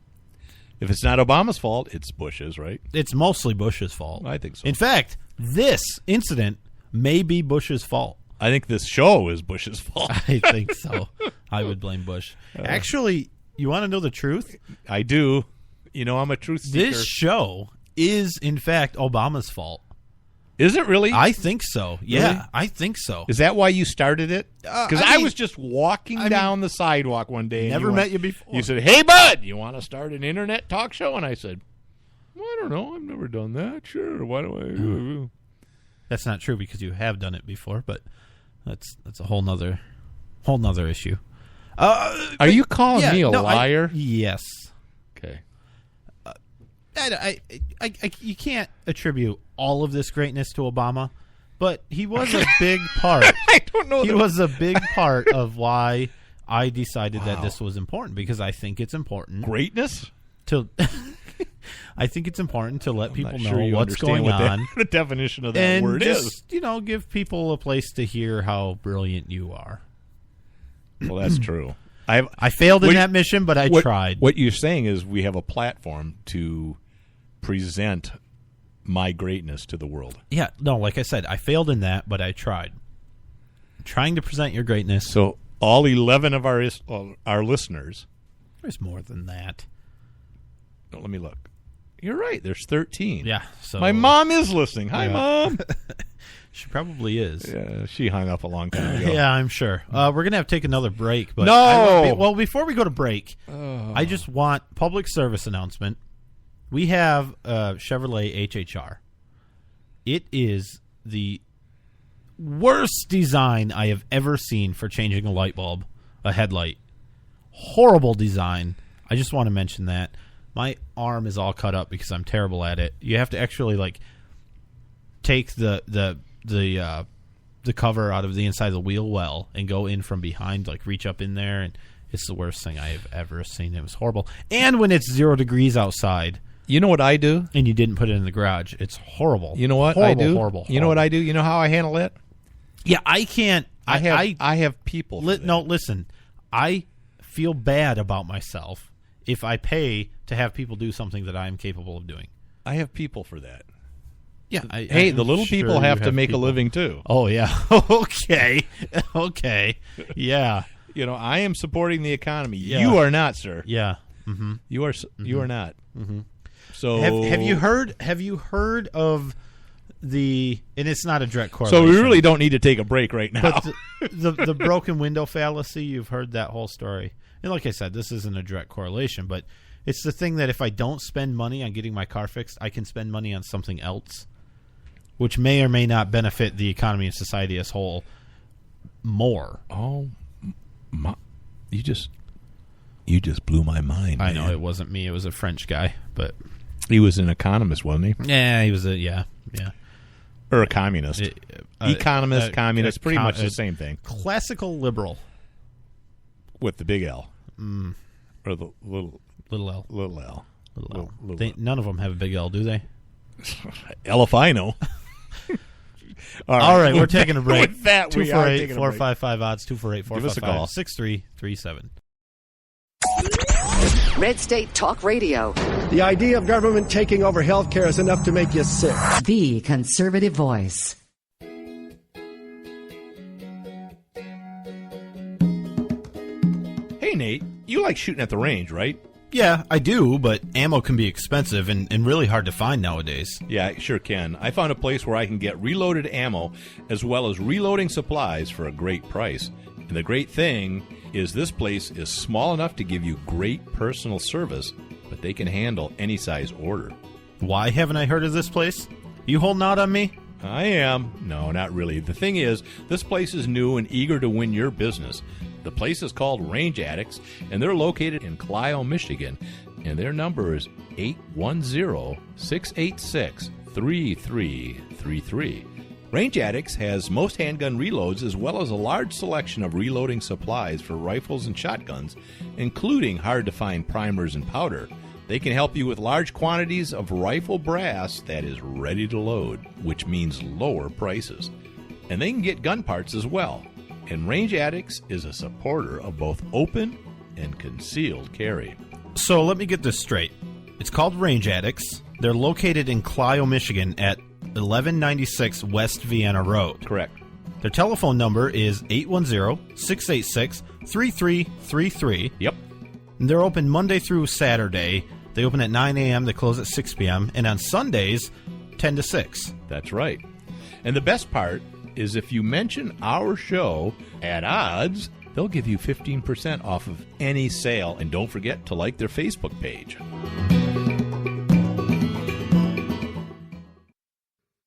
D: If it's not Obama's fault, it's Bush's, right?
C: It's mostly Bush's fault.
D: I think so.
C: In fact, this incident may be Bush's fault.
D: I think this show is Bush's fault.
C: I think so. I would blame Bush. Actually, you want to know the truth?
D: I do. I'm a truth seeker.
C: This show is, in fact, Obama's fault.
D: Is it really?
C: I think so. Yeah,
D: really?
C: I think so.
D: Is that why you started it? Because I was just walking down the sidewalk one day.
C: Never met you before.
D: You said, "Hey, bud, you want to start an internet talk show?" And I said, "Well, I don't know. I've never done that. Sure. Why do I?"
C: That's not true because you have done it before, but that's a whole nother issue.
D: Are you calling me a liar?
C: Yes.
D: Okay.
C: You can't attribute all of this greatness to Obama, but he was a big part.
D: I don't know.
C: He was a big part of why I decided that this was important, because I think it's important.
D: Greatness?
C: I think it's important to let people know
D: you
C: what's going on.
D: The definition of that
C: and
D: word
C: just,
D: is.
C: Give people a place to hear how brilliant you are.
D: Well, that's true.
C: I failed in that mission, but I tried.
D: What you're saying is we have a platform to present my greatness to the world.
C: Yeah, no, like I said, I failed in that, but I tried. I'm trying to present your greatness.
D: So all 11 of our listeners.
C: There's more than that.
D: Oh, let me look. You're right. There's 13.
C: Yeah. So
D: my mom is listening. Hi, Mom.
C: She probably is.
D: Yeah, she hung up a long time ago.
C: Yeah, I'm sure. We're going to have to take another break. But
D: No!
C: Before we go to break, I just want public service announcement. We have Chevrolet HHR. It is the worst design I have ever seen for changing a light bulb, a headlight. Horrible design. I just want to mention that. My arm is all cut up because I'm terrible at it. You have to actually take the cover out of the inside of the wheel well and go in from behind, reach up in there, and it's the worst thing I have ever seen. It was horrible. And when it's 0 degrees outside,
D: You know what I do?
C: And you didn't put it in the garage. It's horrible.
D: You know what
C: horrible,
D: I do?
C: Horrible.
D: You know what I do? You know how I handle it?
C: Yeah, I can't.
D: I have people.
C: No, listen. I feel bad about myself if I pay to have people do something that I am capable of doing.
D: I have people for that.
C: Yeah.
D: The little
C: sure
D: people have to make
C: people.
D: a living too.
C: Oh yeah. Okay. Yeah.
D: You know, I am supporting the economy.
C: Yeah.
D: You are not, sir.
C: Yeah. Mm-hmm.
D: You are. You are not.
C: Mm-hmm.
D: So
C: have you heard of the? And it's not a direct correlation.
D: So we really don't need to take a break right now.
C: But the broken window fallacy. You've heard that whole story. And like I said, this isn't a direct correlation, but it's the thing that if I don't spend money on getting my car fixed, I can spend money on something else, which may or may not benefit the economy and society as a whole more.
D: Oh, you just blew my mind.
C: I know it wasn't me; it was a French guy, but
D: he was an economist, wasn't he?
C: Yeah, he was
D: or a communist. Economist, communist, pretty much the same thing.
C: Classical liberal
D: with the big L, or the little
C: L.
D: Little L.
C: None of them have a big L, do they?
D: L if I know.
C: All right, we're taking a break.
D: With that,
C: 248-455-ODDS, 248-455-6337.
D: Give us a call.
C: 6337.
E: Red State Talk Radio.
L: The idea of government taking over health care is enough to make you sick.
E: The conservative voice.
D: Hey, Nate, you like shooting at the range, right?
C: Yeah, I do, but ammo can be expensive and really hard to find nowadays.
D: Yeah, it sure can. I found a place where I can get reloaded ammo as well as reloading supplies for a great price. And the great thing is this place is small enough to give you great personal service, but they can handle any size order.
C: Why haven't I heard of this place? You holding out on me?
D: I am. No, not really. The thing is, this place is new and eager to win your business. The place is called Range Addicts, and they're located in Clio, Michigan, and their number is 810-686-3333. Range Addicts has most handgun reloads as well as a large selection of reloading supplies for rifles and shotguns, including hard-to-find primers and powder. They can help you with large quantities of rifle brass that is ready to load, which means lower prices. And they can get gun parts as well. And Range Addicts is a supporter of both open and concealed carry.
C: So let me get this straight. It's called Range Addicts. They're located in Clio, Michigan at 1196 West Vienna Road.
D: Correct.
C: Their telephone number is 810-686-3333.
D: Yep.
C: And they're open Monday through Saturday. They open at 9 a.m., they close at 6 p.m., and on Sundays, 10 to 6.
D: That's right. And the best part is if you mention our show at Odds, they'll give you 15% off of any sale. And don't forget to like their Facebook page.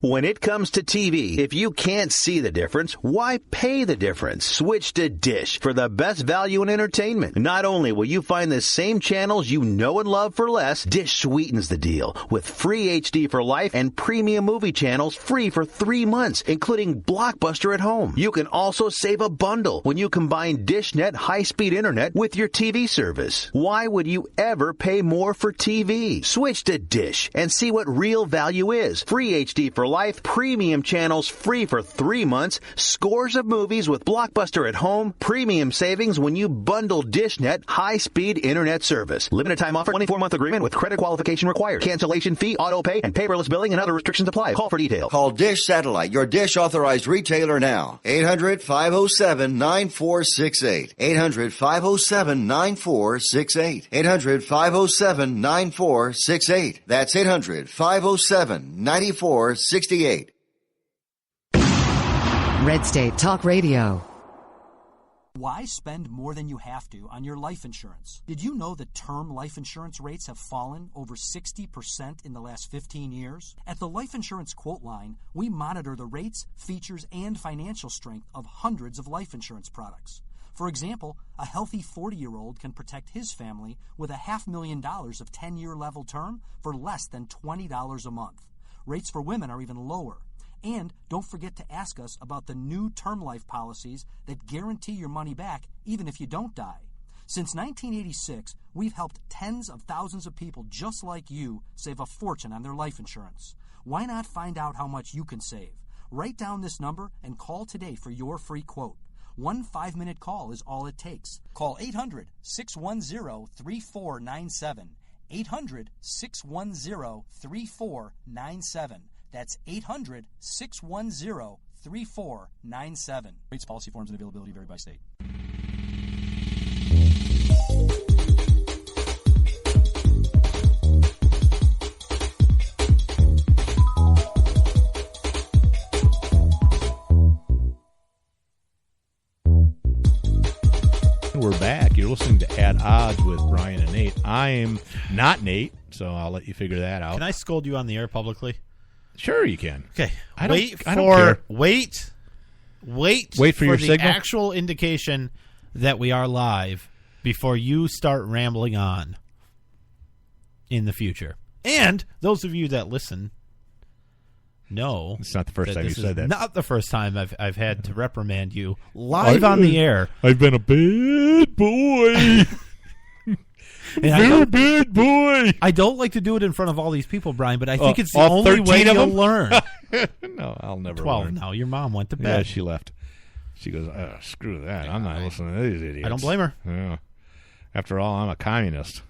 M: When it comes to TV, if you can't see the difference, why pay the difference? Switch to Dish for the best value in entertainment. Not only will you find the same channels you know and love for less, Dish sweetens the deal with free HD for life and premium movie channels free for 3 months, including Blockbuster at home. You can also save a bundle when you combine DishNet high-speed internet with your TV service. Why would you ever pay more for TV? Switch to Dish and see what real value is. Free HD for life, premium channels free for 3 months, scores of movies with Blockbuster at home, premium savings when you bundle DishNet high-speed internet service. Limited time offer, 24-month agreement with credit qualification required. Cancellation fee, auto pay, and paperless billing and other restrictions apply. Call for details.
N: Call Dish Satellite, your Dish authorized retailer now. 800-507-9468. 800-507-9468. 800-507-9468. That's 800-507-9468.
E: Red State Talk Radio.
O: Why spend more than you have to on your life insurance? Did you know that term life insurance rates have fallen over 60% in the last 15 years? At the Life Insurance Quote Line, we monitor the rates, features, and financial strength of hundreds of life insurance products. For example, a healthy 40-year-old can protect his family with $500,000 of 10-year level term for less than $20 a month. Rates for women are even lower. And don't forget to ask us about the new term life policies that guarantee your money back even if you don't die. Since 1986, we've helped tens of thousands of people just like you save a fortune on their life insurance. Why not find out how much you can save? Write down this number and call today for your free quote. 1 5-minute call is all it takes. Call 800-610-3497. 800-610-3497. That's 800-610-3497. Rates, policy forms, and availability vary by state.
D: We're back. You're listening to At Odds with Brian and Nate. I'm not Nate, so I'll let you figure that out.
C: Can I scold you on the air publicly?
D: Sure, you can.
C: Okay.
D: I
C: Wait
D: don't care.
C: for
D: your
C: the
D: signal?
C: actual indication that we are live before you start rambling on in the future. And those of you that listen know
D: it's not the first time you said that.
C: Not the first time I've had to reprimand you live on the air.
D: I've been a bad boy. Very bad boy.
C: I don't like to do it in front of all these people, Brian, but I think it's the
D: all
C: only way
D: 13 of
C: you'll
D: them?
C: learn.
D: No, I'll never
C: 12
D: learn.
C: now. Your mom went to bed.
D: Yeah, she left. She goes, screw that. I'm not listening to these idiots.
C: I don't blame her.
D: Yeah. After all, I'm a communist.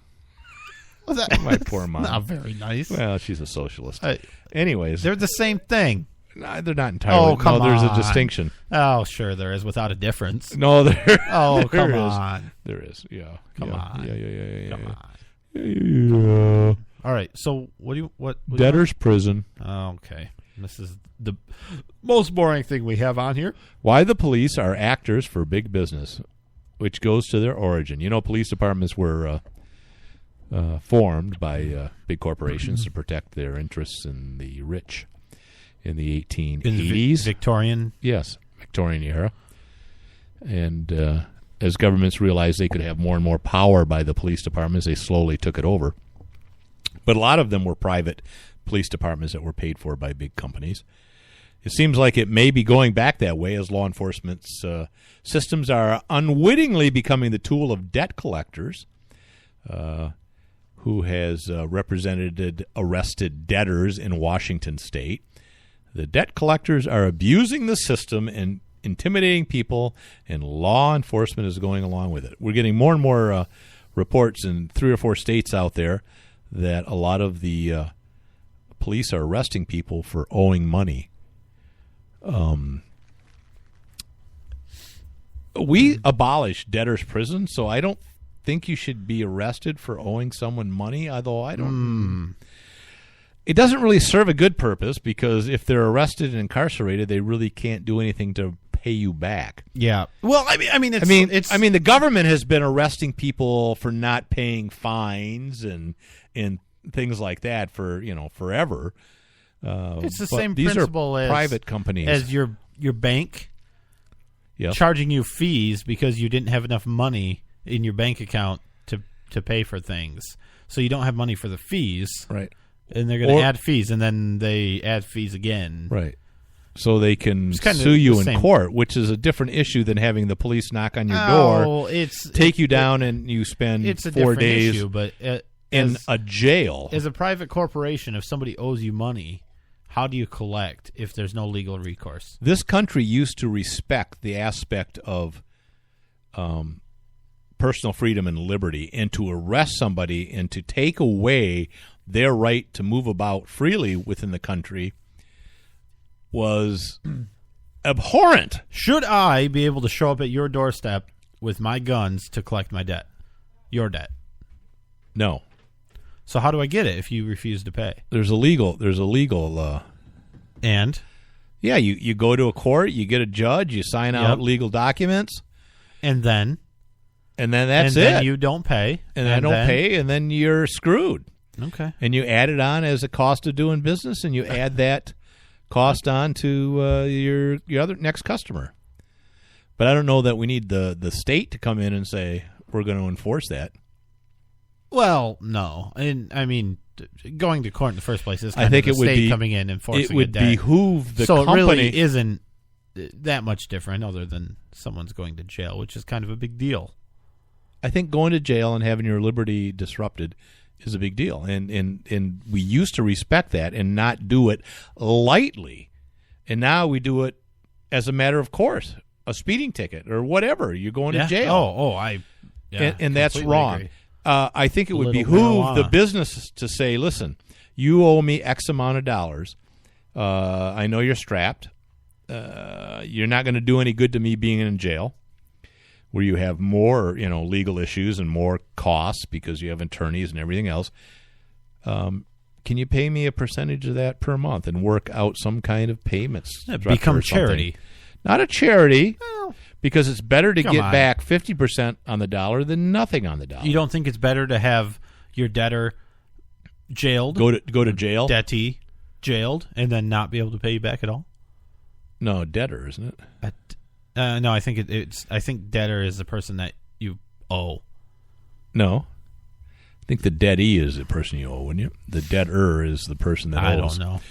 C: Well, that,
D: My poor mom.
C: Not very nice.
D: Well, she's a socialist. Anyways.
C: They're the same thing.
D: No, they're not entirely.
C: Oh, come
D: there's
C: on.
D: a distinction.
C: Oh, sure there is, without a difference.
D: No, there.
C: Oh,
D: there
C: come
D: is.
C: on.
D: There is. Yeah.
C: Come
D: yeah.
C: on.
D: Yeah.
C: Come on.
D: Yeah.
C: All right. So what do you what
D: Debtor's prison.
C: Okay. This is the most boring thing we have on here.
D: Why the police are actors for big business, which goes to their origin. You know, police departments were formed by big corporations to protect their interests in the rich in the 1880s.
C: In the Victorian?
D: Yes, Victorian era. And as governments realized they could have more and more power by the police departments, they slowly took it over. But a lot of them were private police departments that were paid for by big companies. It seems like it may be going back that way as law enforcement's systems are unwittingly becoming the tool of debt collectors, who has represented arrested debtors in Washington state. The debt collectors are abusing the system and intimidating people, and law enforcement is going along with it. We're getting more and more reports in 3 or 4 states out there that a lot of the police are arresting people for owing money. We abolished debtor's prison, so I don't think you should be arrested for owing someone money, although I don't... It doesn't really serve a good purpose, because if they're arrested and incarcerated, they really can't do anything to pay you back.
C: Yeah. Well, I mean,
D: the government has been arresting people for not paying fines and things like that for forever.
C: It's the
D: but
C: same
D: these
C: principle
D: are
C: as
D: private companies,
C: as your bank
D: Yes.
C: charging you fees because you didn't have enough money in your bank account to pay for things. So you don't have money for the fees.
D: Right.
C: And they're going to add fees, and then they add fees again.
D: Right. So they can sue you in court, which is a different issue than having the police knock on your door, take you down, and you spend 4 days
C: issue, but
D: in a jail.
C: As a private corporation, if somebody owes you money, how do you collect if there's no legal recourse?
D: This country used to respect the aspect of personal freedom and liberty, and to arrest somebody and to take away their right to move about freely within the country was abhorrent.
C: Should I be able to show up at your doorstep with my guns to collect my debt? Your debt?
D: No.
C: So how do I get it if you refuse to pay?
D: There's a legal
C: and
D: yeah, you go to a court, you get a judge, you sign out legal documents,
C: and then
D: that's it.
C: Then you don't pay,
D: and I don't pay, and then you're screwed.
C: Okay.
D: And you add it on as a cost of doing business, and you add that cost on to your other next customer. But I don't know that we need the state to come in and say we're going to enforce that.
C: Well, no, and I mean, going to court in the first place is kind
D: I think
C: of the
D: it would
C: state
D: be
C: coming in and enforcing
D: it would
C: a debt.
D: behoove the
C: so
D: company.
C: it really isn't that much different, other than someone's going to jail, which is kind of a big deal.
D: I think going to jail and having your liberty disrupted is a big deal. And we used to respect that and not do it lightly. And now we do it as a matter of course. A speeding ticket or whatever. You're going to jail. And that's wrong.
C: Agree.
D: I think it would behoove the business to say, listen, you owe me X amount of dollars. I know you're strapped. You're not going to do any good to me being in jail, where you have more, legal issues and more costs because you have attorneys and everything else. Can you pay me a percentage of that per month and work out some kind of payments?
C: Become charity.
D: Not a charity, because it's better to get back 50% on the dollar than nothing on the dollar.
C: You don't think it's better to have your debtor jailed?
D: Go to jail?
C: Dettee jailed and then not be able to pay you back at all?
D: No, debtor, isn't it?
C: No, I think I think debtor is the person that you owe.
D: No. I think the dettee is the person you owe, wouldn't you? The debtor is the person that owes.
C: I don't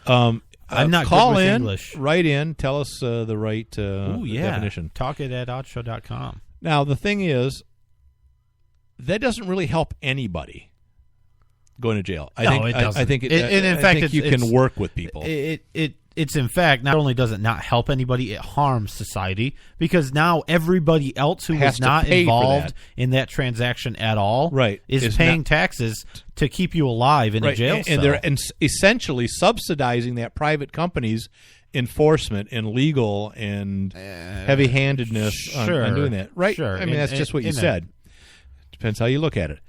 C: know. I'm not
D: call
C: good with
D: in,
C: English.
D: Write in, tell us the right definition.
C: Talk it at oddshow.com.
D: Now, the thing is, that doesn't really help anybody going to jail.
C: It doesn't.
D: I think you can work with people.
C: It's in fact, not only does it not help anybody, it harms society, because now everybody else who was not involved in that transaction at all is paying taxes to keep you alive in a jail cell.
D: And they're essentially subsidizing that private company's enforcement and legal and heavy-handedness on doing that. Right?
C: Sure.
D: I mean, that's just what you said. Depends how you look at it.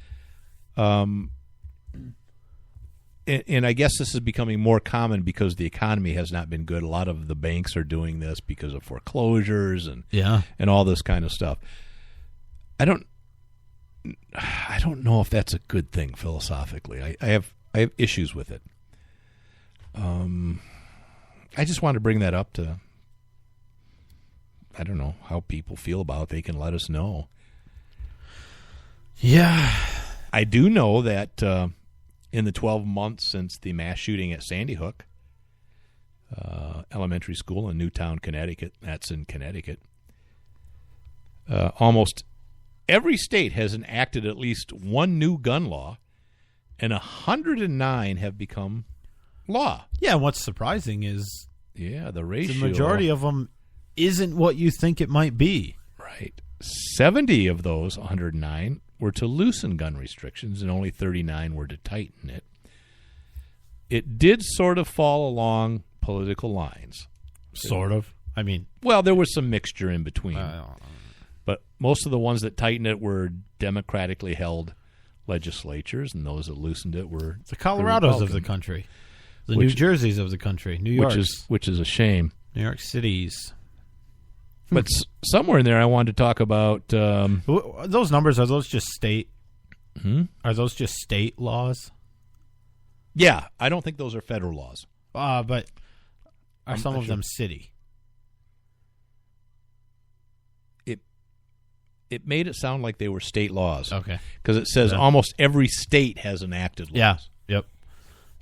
D: And I guess this is becoming more common because the economy has not been good. A lot of the banks are doing this because of foreclosures and all this kind of stuff. I don't know if that's a good thing philosophically. I have issues with it. I just wanted to bring that up to, I don't know how people feel about it. They can let us know.
C: Yeah.
D: I do know that in the 12 months since the mass shooting at Sandy Hook Elementary School in Newtown, Connecticut, that's in Connecticut, almost every state has enacted at least one new gun law, and 109 have become law.
C: Yeah, and what's surprising is
D: the ratio.
C: The majority of them isn't what you think it might be.
D: Right. 70 of those 109 were to loosen gun restrictions, and only 39 were to tighten it. It did sort of fall along political lines.
C: Sort of? I mean...
D: Well, there was some mixture in between. But most of the ones that tightened it were democratically held legislatures, and those that loosened it were
C: the Colorados of the country, the New Jerseys of the country, New York,
D: which is a shame.
C: New York Cities.
D: But somewhere in there, I wanted to talk about
C: those numbers. Are those just state? Are those just state laws?
D: Yeah, I don't think those are federal laws.
C: But are some of them city?
D: It made it sound like they were state laws.
C: Okay,
D: because it says almost every state has enacted laws.
C: Yeah.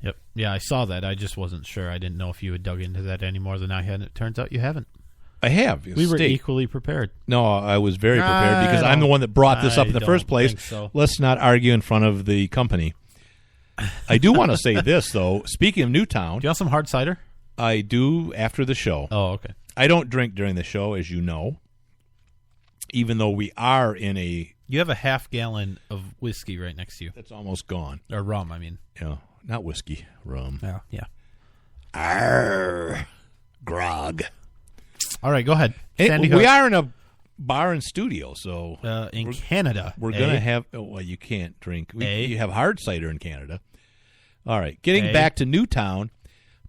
C: Yep. Yeah, I saw that. I just wasn't sure. I didn't know if you had dug into that any more than I had. It turns out you haven't.
D: I have.
C: We were equally prepared.
D: No, I was very prepared because I'm the one that brought this up in the first place.
C: So.
D: Let's not argue in front of the company. I do want to say this, though. Speaking of Newtown.
C: Do you want some hard cider?
D: I do after the show.
C: Oh, okay.
D: I don't drink during the show, as you know, even though we are in a...
C: You have a half gallon of whiskey right next to you.
D: That's almost gone.
C: Or rum, I mean.
D: Yeah, not whiskey, rum.
C: Yeah.
D: Arr, grog.
C: All right, go ahead.
D: We are in a bar and studio, so
C: in Canada,
D: we're going to have. Well, you can't drink. You have hard cider in Canada. All right, getting back to Newtown.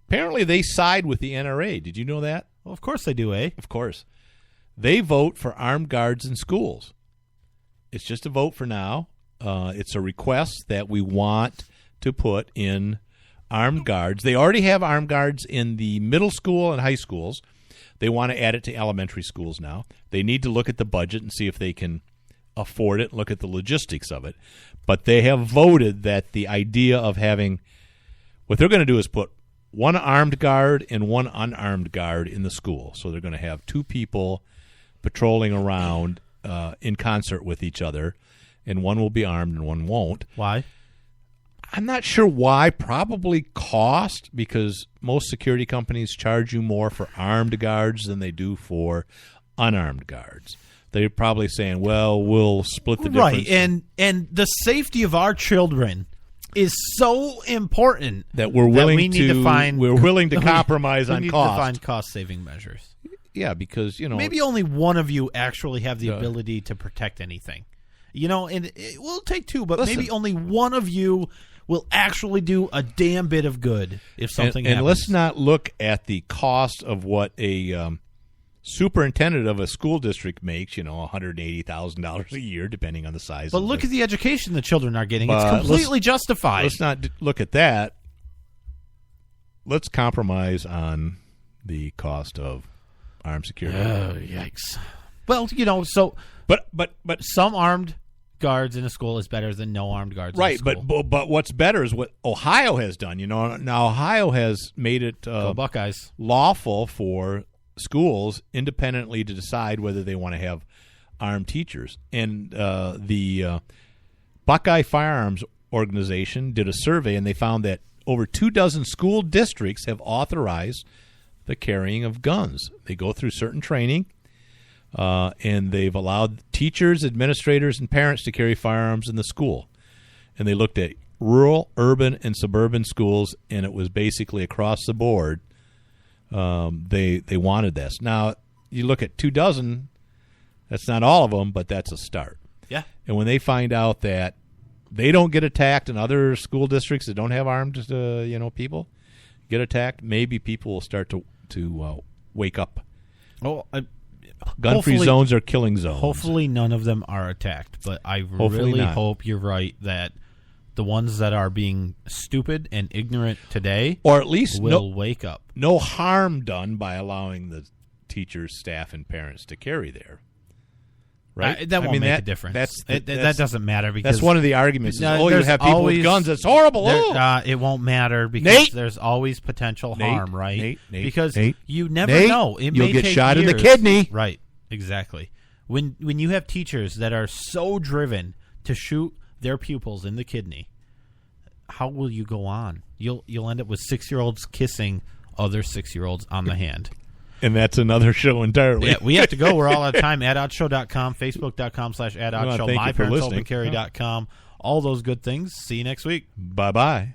D: Apparently, they side with the NRA. Did you know that?
C: Well, of course they do.
D: Of course, they vote for armed guards in schools. It's just a vote for now. It's a request that we want to put in armed guards. They already have armed guards in the middle school and high schools. They want to add it to elementary schools now. They need to look at the budget and see if they can afford it, look at the logistics of it. But they have voted that the idea of having – what they're going to do is put one armed guard and one unarmed guard in the school. So they're going to have two people patrolling around in concert with each other, and one will be armed and one won't.
C: Why?
D: I'm not sure why. Probably cost, because most security companies charge you more for armed guards than they do for unarmed guards. They're probably saying, well, we'll split the difference.
C: Right, and the safety of our children is so important
D: that we're willing
C: we're
D: willing to compromise on
C: we need
D: cost.
C: to find cost-saving measures.
D: Yeah, because,
C: maybe only one of you actually have the ability to protect anything. And it will take two, but maybe only one of you will actually do a damn bit of good if something happens.
D: And let's not look at the cost of what a superintendent of a school district makes, $180,000 a year, depending on the size.
C: But look at the education the children are getting. It's completely justified.
D: Let's not look at that. Let's compromise on the cost of armed security.
C: Oh, yikes. Well, But some armed guards in a school is better than no armed guards in a school.
D: Right, but what's better is what Ohio has done. Now Ohio has made it
C: Go Buckeyes.
D: lawful for schools independently to decide whether they want to have armed teachers. And the Buckeye Firearms Organization did a survey, and they found that over 24 school districts have authorized the carrying of guns. They go through certain training, and they've allowed teachers, administrators, and parents to carry firearms in the school. And they looked at rural, urban, and suburban schools, and it was basically across the board. They wanted this. Now, you look at 24, that's not all of them, but that's a start.
C: Yeah.
D: And when they find out that they don't get attacked in other school districts that don't have armed people get attacked, maybe people will start to wake up.
C: Oh,
D: gun-free zones are killing zones.
C: Hopefully none of them are attacked, but I really hope you're right that the ones that are being stupid and ignorant today,
D: or at least
C: will wake up.
D: No harm done by allowing the teachers, staff, and parents to carry there. Right?
C: That won't make a difference. That doesn't matter because
D: that's one of the arguments. You have people with guns. It's horrible.
C: It won't matter because there's always potential harm, right? Because you never know.
D: You'll get shot in the kidney.
C: Right. Exactly. When you have teachers that are so driven to shoot their pupils in the kidney, how will you go on? You'll end up with 6-year-olds kissing other 6-year-olds on the hand.
D: And that's another show entirely.
C: Yeah, we have to go. We're all out of time. AdOutShow.com, Facebook.com/AdOutShow, MyParentsOpenCarry.com. All those good things. See you next week.
D: Bye-bye.